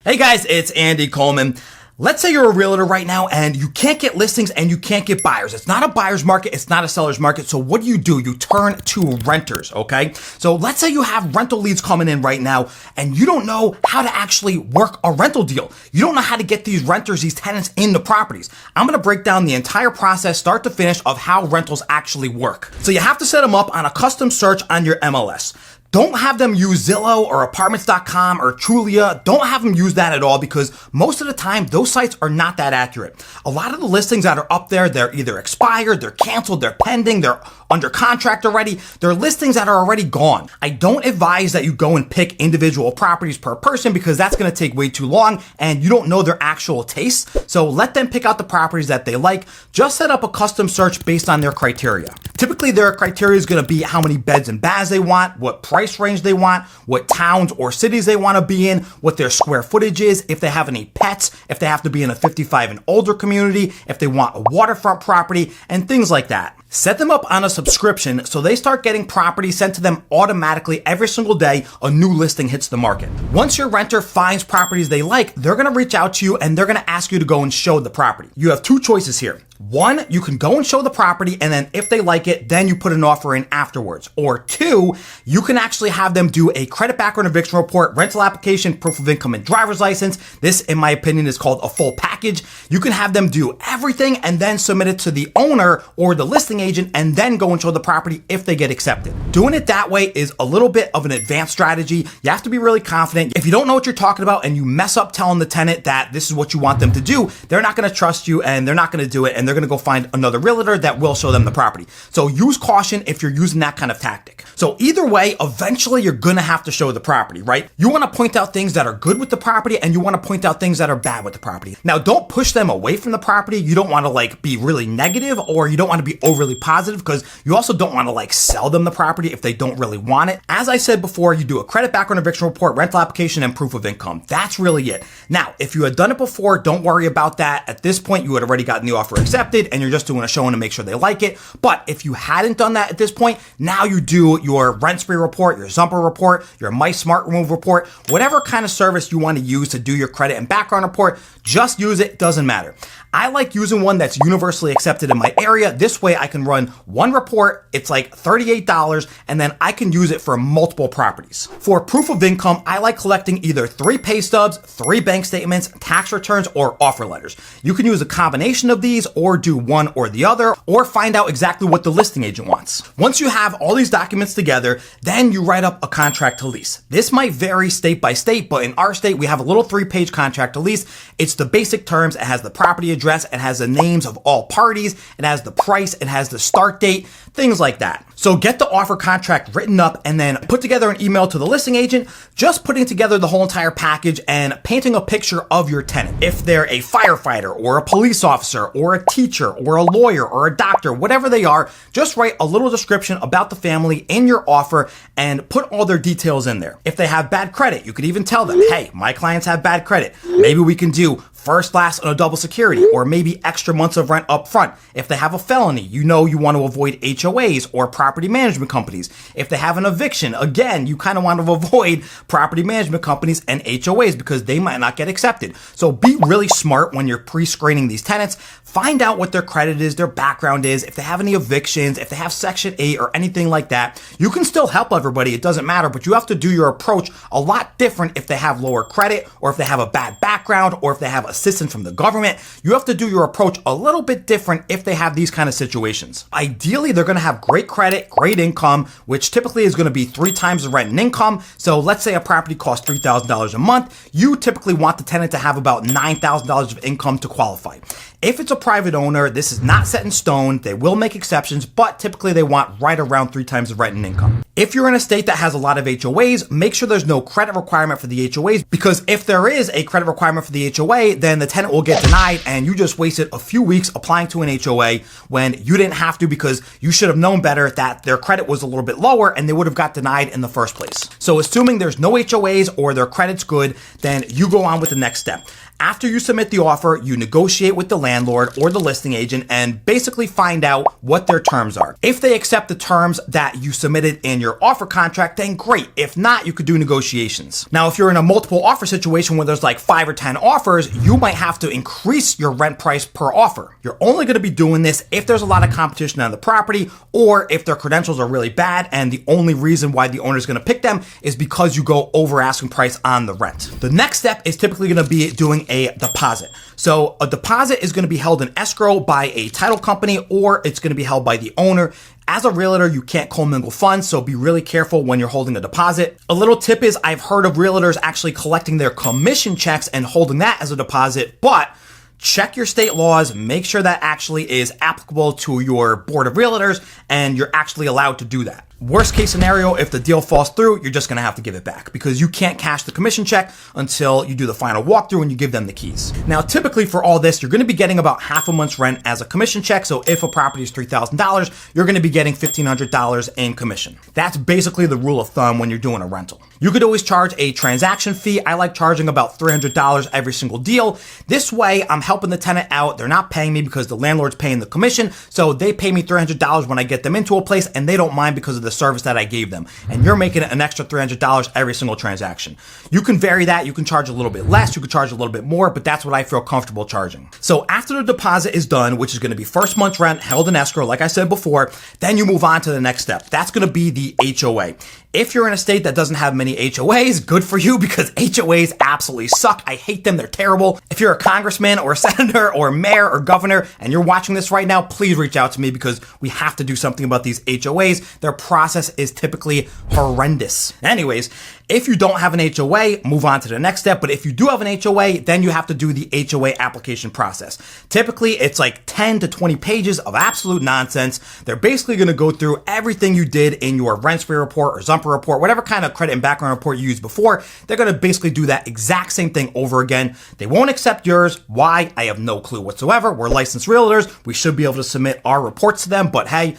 Hey guys, it's Andy Coleman. Let's say you're a realtor right now and you can't get listings and you can't get buyers. It's not a buyer's market. It's not a seller's market. So what do? You turn to renters, okay? So let's say you have rental leads coming in right now and you don't know how to actually work a rental deal. You don't know how to get these renters, these tenants in the properties. I'm going to break down the entire process, start to finish, of how rentals actually work. So you have to set them up on a custom search on your MLS. Don't have them use Zillow or apartments.com or Trulia. Don't have them use that at all, because most of the time those sites are not that accurate. A lot of the listings that are up there, they're either expired, they're canceled, they're pending, they're under contract already. They're listings that are already gone. I don't advise that you go and pick individual properties per person, because that's going to take way too long and you don't know their actual tastes. So let them pick out the properties that they like. Just set up a custom search based on their criteria. Typically their criteria is going to be how many beds and baths they want, what price range they want, what towns or cities they want to be in, what their square footage is, if they have any pets, if they have to be in a 55 and older community, if they want a waterfront property, and things like that. Set them up on a subscription so they start getting properties sent to them automatically every single day a new listing hits the market. Once your renter finds properties they like, they're going to reach out to you and they're going to ask you to go and show the property. You have two choices here. One, you can go and show the property, and then if they like it, then you put an offer in afterwards. Or two, you can actually have them do a credit background eviction report, rental application, proof of income, and driver's license. This, in my opinion, is called a full package. You can have them do everything and then submit it to the owner or the listing agent, and then go and show the property if they get accepted. Doing it that way is a little bit of an advanced strategy. You have to be really confident. If you don't know what you're talking about and you mess up telling the tenant that this is what you want them to do, they're not going to trust you and they're not going to do it, and they're going to go find another realtor that will show them the property. So use caution if you're using that kind of tactic. So either way, eventually you're going to have to show the property, right? You want to point out things that are good with the property and you want to point out things that are bad with the property. Now, don't push them away from the property. You don't want to be really negative, or you don't want to be overly positive, because you also don't want to sell them the property if they don't really want it. As I said before, you do a credit background eviction report, rental application, and proof of income. That's really it. Now, if you had done it before, don't worry about that. At this point, you had already gotten the offer accepted and you're just doing a showing to make sure they like it. But if you hadn't done that at this point, now you do your Rentspree report, your Zumper report, your My Smart Remove report, whatever kind of service you want to use to do your credit and background report, just use it. Doesn't matter. I like using one that's universally accepted in my area. This way I can run one report. It's like $38, and then I can use it for multiple properties. For proof of income, I like collecting either 3 pay stubs, 3 bank statements, tax returns, or offer letters. You can use a combination of these, or do one or the other, or find out exactly what the listing agent wants. Once you have all these documents together, then you write up a contract to lease. This might vary state by state, but in our state, we have a little 3-page contract to lease. It's the basic terms. It has the property address. It has the names of all parties. It has the price. It has the start date, things like that. So get the offer contract written up and then put together an email to the listing agent, just putting together the whole entire package and painting a picture of your tenant. If they're a firefighter or a police officer or a teacher or a lawyer or a doctor, whatever they are, just write a little description about the family in your offer and put all their details in there. If they have bad credit, you could even tell them, hey, my clients have bad credit. Maybe we can do first, last, and a double security, or maybe extra months of rent up front. If they have a felony, you want to avoid HOAs or property management companies. If they have an eviction, again, you kind of want to avoid property management companies and HOAs because they might not get accepted. So be really smart when you're pre-screening these tenants. Find out what their credit is, their background is, if they have any evictions, if they have Section 8 or anything like that. You can still help everybody, it doesn't matter, but you have to do your approach a lot different if they have lower credit, or if they have a bad background, or if they have assistance from the government. You have to do your approach a little bit different if they have these kind of situations. Ideally, they're going to have great credit, great income, which typically is going to be 3 times the rent and income. So let's say a property costs $3,000 a month. You typically want the tenant to have about $9,000 of income to qualify. If it's a private owner, this is not set in stone. They will make exceptions, but typically they want right around 3 times the rent and income. If you're in a state that has a lot of HOAs, make sure there's no credit requirement for the HOAs, because if there is a credit requirement for the HOA, then the tenant will get denied and you just wasted a few weeks applying to an HOA when you didn't have to, because you should should have known better that their credit was a little bit lower and they would have got denied in the first place. So assuming there's no HOAs or their credit's good, then you go on with the next step. After you submit the offer, you negotiate with the landlord or the listing agent and basically find out what their terms are. If they accept the terms that you submitted in your offer contract, then great. If not, you could do negotiations. Now, if you're in a multiple offer situation where there's like 5 or 10 offers, you might have to increase your rent price per offer. You're only going to be doing this if there's a lot of competition on the property or if their credentials are really bad and the only reason why the owner's going to pick them is because you go over asking price on the rent. The next step is typically going to be doing a deposit. So a deposit is going to be held in escrow by a title company or it's going to be held by the owner. As a realtor, you can't commingle funds, so be really careful when you're holding a deposit. A little tip is I've heard of realtors actually collecting their commission checks and holding that as a deposit, but check your state laws, make sure that actually is applicable to your board of realtors and you're actually allowed to do that. Worst case scenario, if the deal falls through, you're just going to have to give it back because you can't cash the commission check until you do the final walkthrough and you give them the keys. Now, typically for all this, you're going to be getting about half a month's rent as a commission check. So if a property is $3,000, you're going to be getting $1,500 in commission. That's basically the rule of thumb when you're doing a rental. You could always charge a transaction fee. I like charging about $300 every single deal. This way, I'm helping the tenant out. They're not paying me because the landlord's paying the commission. So they pay me $300 when I get them into a place and they don't mind because of the service that I gave them. And you're making an extra $300 every single transaction. You can vary that. You can charge a little bit less. You can charge a little bit more, but that's what I feel comfortable charging. So after the deposit is done, which is going to be first month's rent held in escrow, like I said before, then you move on to the next step. That's going to be the HOA. If you're in a state that doesn't have many HOAs, good for you because HOAs absolutely suck. I hate them. They're terrible. If you're a congressman or a senator or a mayor or governor and you're watching this right now, please reach out to me because we have to do something about these HOAs. Their process is typically horrendous. Anyways, if you don't have an HOA, move on to the next step. But if you do have an HOA, then you have to do the HOA application process. Typically, it's like 10 to 20 pages of absolute nonsense. They're basically going to go through everything you did in your Rentspree report or Zumper report, whatever kind of credit and background report you used before. They're going to basically do that exact same thing over again. They won't accept yours. Why? I have no clue whatsoever. We're licensed realtors. We should be able to submit our reports to them, but hey,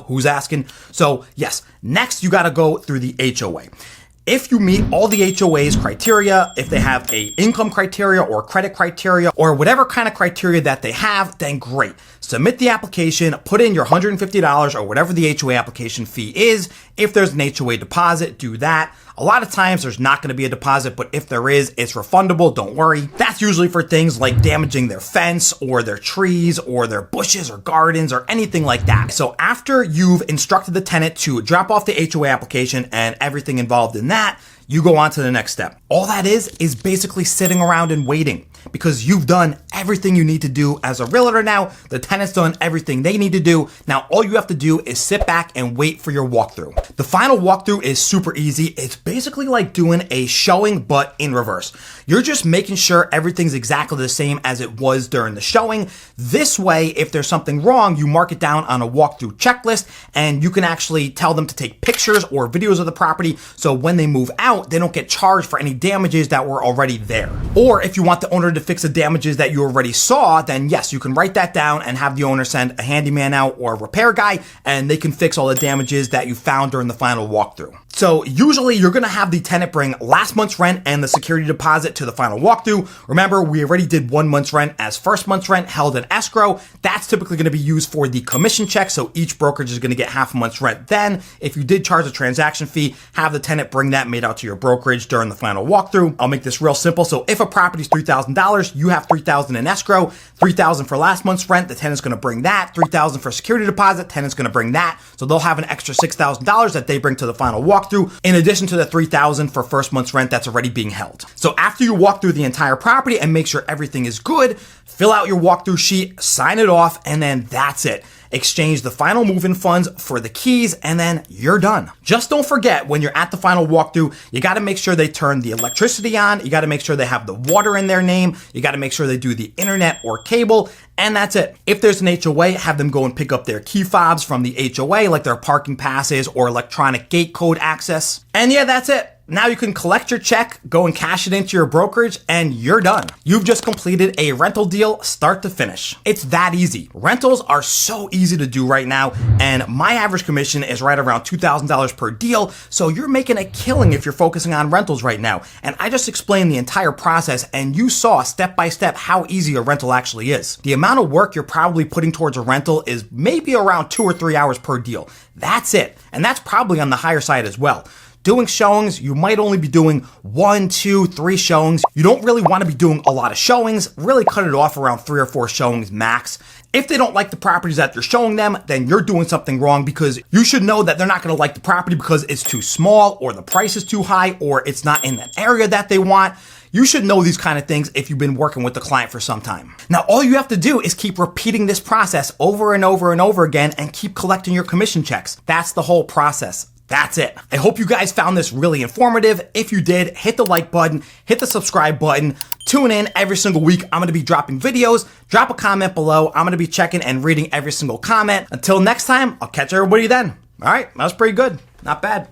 who's asking? So yes, next you got to go through the HOA. If you meet all the HOA's criteria, if they have a income criteria or credit criteria or whatever kind of criteria that they have, then great. Submit the application, put in your $150 or whatever the HOA application fee is. If there's an HOA deposit, do that. A lot of times there's not going to be a deposit, but if there is, it's refundable. Don't worry. That's usually for things like damaging their fence or their trees or their bushes or gardens or anything like that. So after you've instructed the tenant to drop off the HOA application and everything involved in that, you go on to the next step. All that is basically sitting around and waiting because you've done everything you need to do as a realtor now. The tenant's done everything they need to do. Now, all you have to do is sit back and wait for your walkthrough. The final walkthrough is super easy. It's basically like doing a showing, but in reverse. You're just making sure everything's exactly the same as it was during the showing. This way, if there's something wrong, you mark it down on a walkthrough checklist and you can actually tell them to take pictures or videos of the property so when they move out, they don't get charged for any damages that were already there. Or if you want the owner to fix the damages that you already saw, then yes, you can write that down and have the owner send a handyman out or a repair guy and they can fix all the damages that you found during the final walkthrough. So usually you're going to have the tenant bring last month's rent and the security deposit to the final walkthrough. Remember, we already did 1 month's rent as first month's rent held in escrow. That's typically going to be used for the commission check. So each brokerage is going to get half a month's rent. Then if you did charge a transaction fee, have the tenant bring that made out to your brokerage during the final walkthrough. I'll make this real simple. So if a property is $3,000, you have $3,000 in escrow, $3,000 for last month's rent. The tenant's going to bring that. $3,000 for security deposit. Tenant's going to bring that. So they'll have an extra $6,000 that they bring to the final walkthrough, in addition to the $3,000 for first month's rent that's already being held. So after you walk through the entire property and make sure everything is good, fill out your walkthrough sheet, sign it off, and then that's it. Exchange the final move-in funds for the keys, and then you're done. Just don't forget, when you're at the final walkthrough, you got to make sure they turn the electricity on. You got to make sure they have the water in their name. You got to make sure they do the internet or cable, and that's it. If there's an HOA, have them go and pick up their key fobs from the HOA, like their parking passes or electronic gate code access. And yeah, that's it. Now you can collect your check, go and cash it into your brokerage, and you're done. You've just completed a rental deal start to finish. It's that easy. Rentals are so easy to do right now, and my average commission is right around $2,000 per deal, so you're making a killing if you're focusing on rentals right now. And I just explained the entire process, and you saw step by step how easy a rental actually is. The amount of work you're probably putting towards a rental is maybe around 2 or 3 hours per deal. That's it. And that's probably on the higher side as well. Doing showings, you might only be doing 1, 2, 3 showings. You don't really want to be doing a lot of showings. Really cut it off around 3 or 4 showings max. If they don't like the properties that you're showing them, then you're doing something wrong, because you should know that they're not going to like the property because it's too small, or the price is too high, or it's not in the area that they want. You should know these kind of things if you've been working with the client for some time. Now, all you have to do is keep repeating this process over and over and over again and keep collecting your commission checks. That's the whole process. That's it. I hope you guys found this really informative. If you did, hit the like button, hit the subscribe button, tune in every single week. I'm going to be dropping videos. Drop a comment below. I'm going to be checking and reading every single comment. Until next time, I'll catch everybody then. All right, that was pretty good. Not bad.